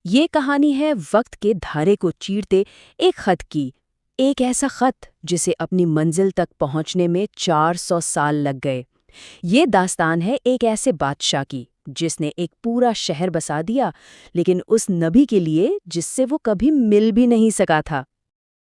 یہ کہانی ہے وقت کے دھارے کو چیرتے ایک خط کی۔ ایک ایسا خط جسے اپنی منزل تک پہنچنے میں 400 سال لگ گئے۔ یہ داستان ہے ایک ایسے بادشاہ کی جس نے ایک پورا شہر بسا دیا، لیکن اس نبی کے لیے جس سے وہ کبھی مل بھی نہیں سکا تھا۔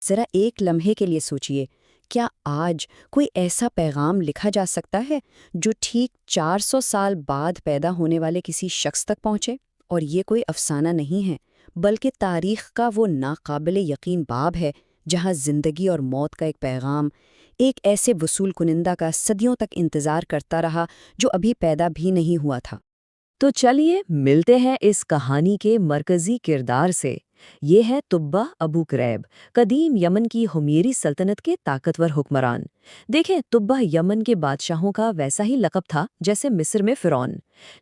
ذرا ایک لمحے کے لیے سوچئے، کیا آج کوئی ایسا پیغام لکھا جا سکتا ہے جو ٹھیک 400 سال بعد پیدا ہونے والے کسی شخص تک پہنچے؟ اور یہ کوئی افسانہ نہیں ہے، بلکہ تاریخ کا وہ ناقابل یقین باب ہے جہاں زندگی اور موت کا ایک پیغام ایک ایسے وصول کنندہ کا صدیوں تک انتظار کرتا رہا جو ابھی پیدا بھی نہیں ہوا تھا۔ تو چلیے ملتے ہیں اس کہانی کے مرکزی کردار سے۔ یہ ہے تبہ ابو کریب، قدیم یمن کی حمیری سلطنت کے طاقتور حکمران۔ دیکھیں، تبہ یمن کے بادشاہوں کا ویسا ہی لقب تھا جیسے مصر میں فرعون،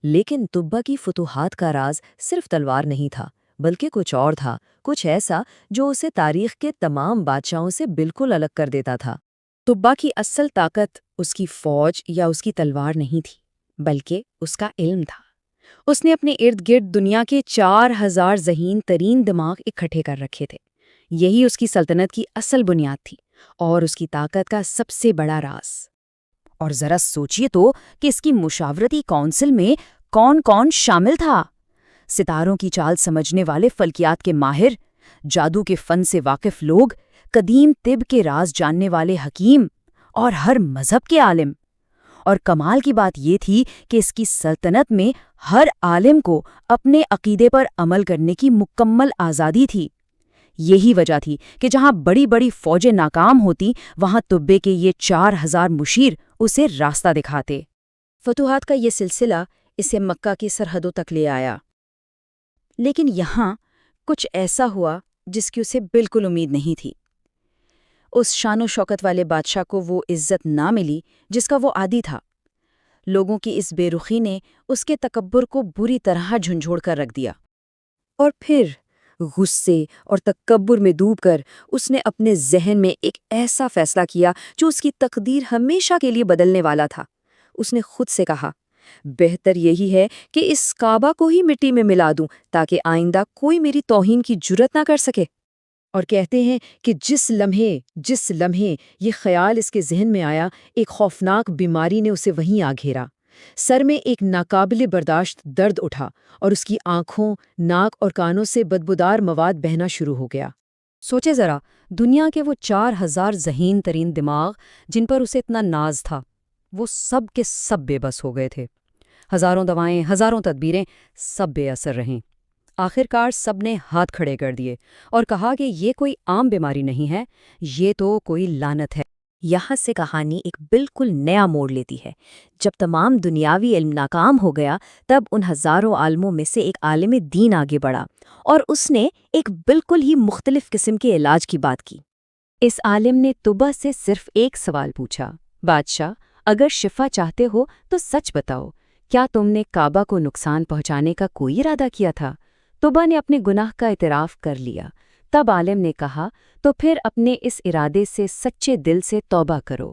لیکن تبہ کی فتوحات کا راز صرف تلوار نہیں تھا، بلکہ کچھ اور تھا، کچھ ایسا جو اسے تاریخ کے تمام بادشاہوں سے بالکل الگ کر دیتا تھا۔ تبہ کی اصل طاقت اس کی فوج یا اس کی تلوار نہیں تھی، بلکہ اس کا علم تھا۔ اس نے اپنے ارد گرد دنیا کے 4000 ذہین ترین دماغ اکٹھے کر رکھے تھے۔ یہی اس کی سلطنت کی اصل بنیاد تھی اور اس کی طاقت کا سب سے بڑا راز۔ اور ذرا سوچئے تو کہ اس کی مشاورتی کونسل میں کون کون شامل تھا۔ ستاروں کی چال سمجھنے والے فلکیات کے ماہر، جادو کے فن سے واقف لوگ، قدیم طب کے راز جاننے والے حکیم اور ہر مذہب کے عالم۔ اور کمال کی بات یہ تھی کہ اس کی سلطنت میں ہر عالم کو اپنے عقیدے پر عمل کرنے کی مکمل آزادی تھی۔ یہی وجہ تھی کہ جہاں بڑی بڑی فوجیں ناکام ہوتی، وہاں طبے کے یہ 4000 مشیر اسے راستہ دکھاتے۔ فتوحات کا یہ سلسلہ اسے مکہ کی سرحدوں تک لے آیا، لیکن یہاں کچھ ایسا ہوا جس کی اسے بالکل امید نہیں تھی۔ اس شان و شوکت والے بادشاہ کو وہ عزت نہ ملی جس کا وہ عادی تھا۔ لوگوں کی اس بے رخی نے اس کے تکبر کو بری طرح جھنجھوڑ کر رکھ دیا، اور پھر غصے اور تکبر میں ڈوب کر اس نے اپنے ذہن میں ایک ایسا فیصلہ کیا جو اس کی تقدیر ہمیشہ کے لیے بدلنے والا تھا۔ اس نے خود سے کہا، بہتر یہی ہے کہ اس کعبہ کو ہی مٹی میں ملا دوں تاکہ آئندہ کوئی میری توہین کی جرت نہ کر سکے۔ اور کہتے ہیں کہ جس لمحے یہ خیال اس کے ذہن میں آیا، ایک خوفناک بیماری نے اسے وہیں آ گھیرا۔ سر میں ایک ناقابل برداشت درد اٹھا اور اس کی آنکھوں، ناک اور کانوں سے بدبودار مواد بہنا شروع ہو گیا۔ سوچے ذرا، دنیا کے وہ 4000 ذہین ترین دماغ جن پر اسے اتنا ناز تھا، وہ سب کے سب بے بس ہو گئے تھے۔ ہزاروں دوائیں، ہزاروں تدبیریں، سب بے اثر رہیں۔ آخرکار سب نے ہاتھ کھڑے کر دیے اور کہا کہ یہ کوئی عام بیماری نہیں ہے، یہ تو کوئی لعنت ہے۔ یہاں سے کہانی ایک بالکل نیا موڑ لیتی ہے۔ جب تمام دنیاوی علم ناکام ہو گیا، تب ان ہزاروں عالموں میں سے ایک عالم دین آگے بڑھا اور اس نے ایک بالکل ہی مختلف قسم کے علاج کی بات کی۔ اس عالم نے طبہ سے صرف ایک سوال پوچھا، بادشاہ، اگر شفا چاہتے ہو تو سچ بتاؤ، کیا تم نے کعبہ کو نقصان پہنچانے کا کوئی ارادہ کیا تھا؟ طبہ نے اپنے گناہ کا اعتراف کر لیا۔ تب عالم نے کہا، تو پھر اپنے اس ارادے سے سچے دل سے توبہ کرو۔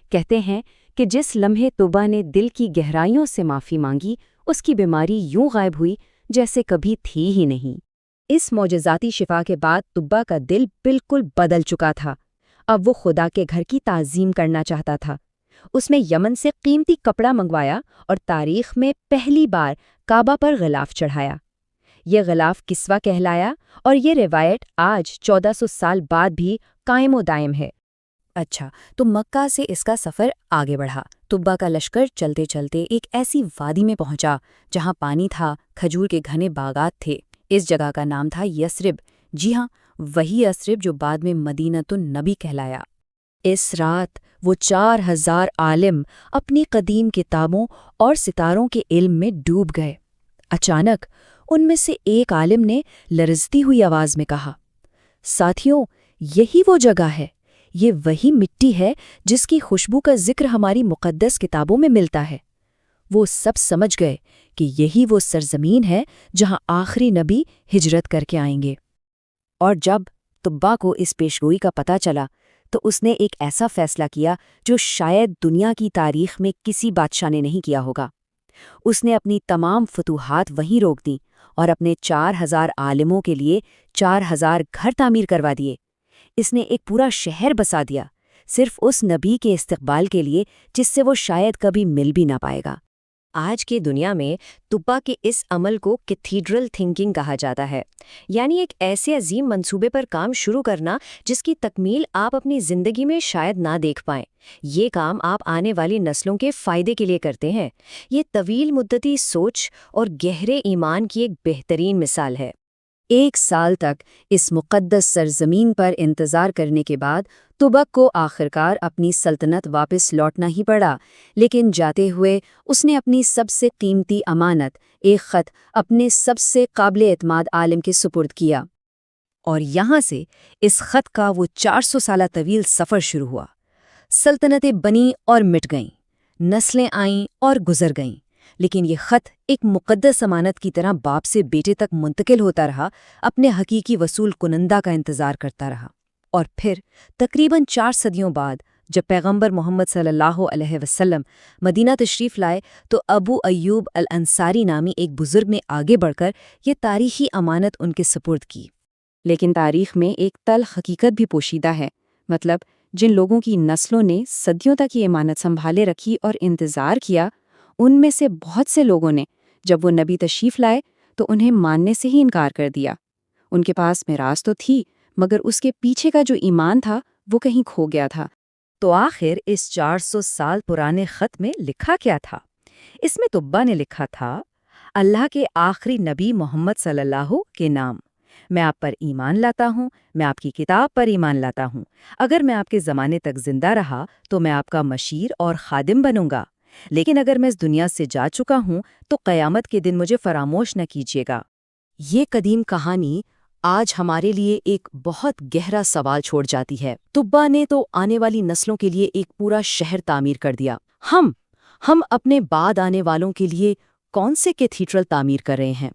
کہتے ہیں کہ جس لمحے طبہ نے دل کی گہرائیوں سے معافی مانگی، اس کی بیماری یوں غائب ہوئی جیسے کبھی تھی ہی نہیں۔ اس معجزاتی شفا کے بعد طبہ کا دل بالکل بدل چکا تھا۔ اب وہ خدا کے گھر کی تعظیم کرنا چاہتا تھا۔ اس نے یمن سے قیمتی کپڑا منگوایا اور تاریخ میں پہلی بار کعبہ پر غلاف چڑھایا۔ یہ غلاف کسوہ کہلایا اور یہ روایت آج 1400 سال بعد بھی قائم و دائم ہے۔ اچھا، تو مکہ سے اس کا سفر آگے بڑھا۔ طبہ کا لشکر چلتے چلتے ایک ایسی وادی میں پہنچا جہاں پانی تھا، کھجور کے گھنے باغات تھے۔ اس جگہ کا نام تھا یثرب۔ جی ہاں، وہی یثرب جو بعد میں مدینۃ النبی کہلایا۔ اس رات وہ 4000 عالم اپنی قدیم کتابوں اور ستاروں کے علم میں ڈوب گئے۔ اچانک ان میں سے ایک عالم نے لرزتی ہوئی آواز میں کہا، ساتھیوں، یہی وہ جگہ ہے، یہ وہی مٹی ہے جس کی خوشبو کا ذکر ہماری مقدس کتابوں میں ملتا ہے۔ وہ سب سمجھ گئے کہ یہی وہ سرزمین ہے جہاں آخری نبی ہجرت کر کے آئیں گے۔ اور جب طبہ کو اس پیشگوئی کا پتہ چلا تو اس نے ایک ایسا فیصلہ کیا جو شاید دنیا کی تاریخ میں کسی بادشاہ نے نہیں کیا ہوگا۔ اس نے اپنی تمام فتوحات وہیں روک دیں اور اپنے 4000 عالموں کے لیے 4000 گھر تعمیر کروا دیے۔ اس نے ایک پورا شہر بسا دیا، صرف اس نبی کے استقبال کے لیے جس سے وہ شاید کبھی مل بھی نہ پائے گا۔ آج کی دنیا میں تبا کے اس عمل کو کیتھیڈرل تھنکنگ کہا جاتا ہے، یعنی ایک ایسے عظیم منصوبے پر کام شروع کرنا جس کی تکمیل آپ اپنی زندگی میں شاید نہ دیکھ پائیں۔ یہ کام آپ آنے والی نسلوں کے فائدے کے لیے کرتے ہیں۔ یہ طویل مدتی سوچ اور گہرے ایمان کی ایک بہترین مثال ہے۔ 1 سال تک اس مقدس سرزمین پر انتظار کرنے کے بعد تبک کو آخرکار اپنی سلطنت واپس لوٹنا ہی پڑا، لیکن جاتے ہوئے اس نے اپنی سب سے قیمتی امانت، ایک خط، اپنے سب سے قابل اعتماد عالم کے سپرد کیا۔ اور یہاں سے اس خط کا وہ 400 سالہ طویل سفر شروع ہوا۔ سلطنتیں بنیں اور مٹ گئیں، نسلیں آئیں اور گزر گئیں، لیکن یہ خط ایک مقدس امانت کی طرح باپ سے بیٹے تک منتقل ہوتا رہا، اپنے حقیقی وصول کنندہ کا انتظار کرتا رہا۔ اور پھر تقریباً 4 صدیوں بعد جب پیغمبر محمد صلی اللہ علیہ وسلم مدینہ تشریف لائے تو ابو ایوب الانصاری نامی ایک بزرگ نے آگے بڑھ کر یہ تاریخی امانت ان کے سپرد کی۔ لیکن تاریخ میں ایک تلخ حقیقت بھی پوشیدہ ہے، مطلب جن لوگوں کی نسلوں نے صدیوں تک یہ امانت سنبھالے رکھی اور انتظار کیا، ان میں سے بہت سے لوگوں نے جب وہ نبی تشریف لائے تو انہیں ماننے سے ہی انکار کر دیا۔ ان کے پاس میراث تو تھی، مگر اس کے پیچھے کا جو ایمان تھا وہ کہیں کھو گیا تھا۔ تو آخر اس 400 سال پرانے خط میں لکھا کیا تھا؟ اس میں تبا نے لکھا تھا، اللہ کے آخری نبی محمد صلی اللہ کے نام، میں آپ پر ایمان لاتا ہوں، میں آپ کی کتاب پر ایمان لاتا ہوں۔ اگر میں آپ کے زمانے تک زندہ رہا تو میں آپ کا مشیر اور خادم بنوں گا، لیکن اگر میں اس دنیا سے جا چکا ہوں تو قیامت کے دن مجھے فراموش نہ کیجیے گا۔ یہ قدیم کہانی آج ہمارے لیے ایک بہت گہرا سوال چھوڑ جاتی ہے۔ تبا نے تو آنے والی نسلوں کے لیے ایک پورا شہر تعمیر کر دیا۔ ہم اپنے بعد آنے والوں کے لیے کون سے کیتھیڈرل تعمیر کر رہے ہیں؟